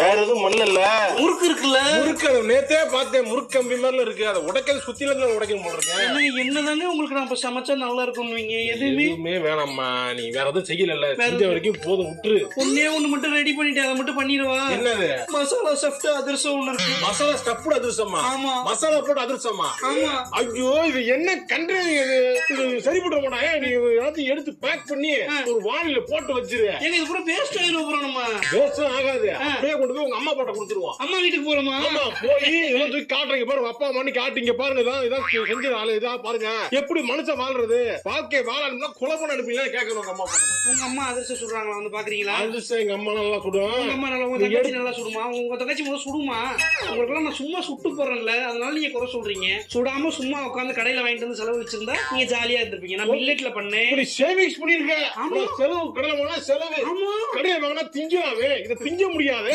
வேற எதுவும் பண்ணல. முறுக்கு இருக்குல்ல, முறுக்கு அது நேத்தே பார்த்தேன். முறுக்கு கம்பி மாதிரில இருக்கு. அதை உடைக்கிறது சுத்தில இருந்து உடைக்கணும் போல இருக்கேன். என்னதாங்க உங்களுக்கு நான் இப்ப சமைச்சா நல்லா இருக்கும்னுவீங்க? எதுவுமே வேணாம்மா. நீ வேற எதுவும் செய்யல, செஞ்ச வரைக்கும் போதும், விட்டுரு. ஒன்னே ஒண்ணு மட்டும் ரெடி பண்ணிட்டு அதை மட்டும் பண்ணிடுவா. என்னது? மசாலா ஸ்டஃப்ட் அதிரசம் ஒண்ணு இருக்கு. மசாலா ஸ்டஃப்டு அதிரசமா? ஆமா. மசாலா போட்டு அதிரசமா? ஆமா. ஐயோ, இது என்ன கண்ட்ரி? இது சரிபட மாட்டாங்க. நீ எல்லாத்தையும் எடுத்து பேக் பண்ணி ஒரு வாளியில போட்டு வச்சிரு. ஏங்க இது கூட வேஸ்ட் ஆயிரும் அப்புறம். நம்ம வேஸ்ட் ஆகாது. அப்படியே கொண்டு போய் உங்க அம்மா பாட்ட கொடுத்துருவோம். அம்மா வீட்டுக்கு போறோமா? ஆமா, போய் இதெல்லாம் தூக்கி காட்டுறீங்க பாருங்க. அப்பா அம்மா காட்டுங்க பாருங்க. இதான் செஞ்ச ஆளு. இதா பாருங்க எப்படி மனுஷன் வாழ்றது. வாழ்க்கை வாழணும்னா குழப்பம் அனுப்பீங்களா கேட்கணும் உங்க அம்மா பாட்ட. உங்க அம்மா அதிர்ஷ்டம் சுடுறாங்களா வந்து பாக்குறீங்களா? அதிர்ஷ்டம் எங்க அம்மா நல்லா சுடும். உங்க அம்மா நல்லா, உங்க தங்கச்சி நல்லா சுடுமா? உங்க தங்கச்சி முதல்ல சுடுமா? உங்களுக்கெல்லாம் நான் சும்மா சுட்டு போறேன்ல, அதனால நீங்க குறை சொல்றீங்க. சுடாம சும்மா உட்காந்து கடையில வாங்கிட்டு வந்து செலவு வச்சிருந்தா நீங்க ஜாலியா இருந்திருப்பீங்க. நான் மில்லட்ல பண்ணேன். இப்படி சேவிங்ஸ் பண்ணிருக்கேன். செலவு கடையில வாங்கினா செலவு. கடையில வாங்கினா திங்கலாவே. இதை திங்க முடியாது.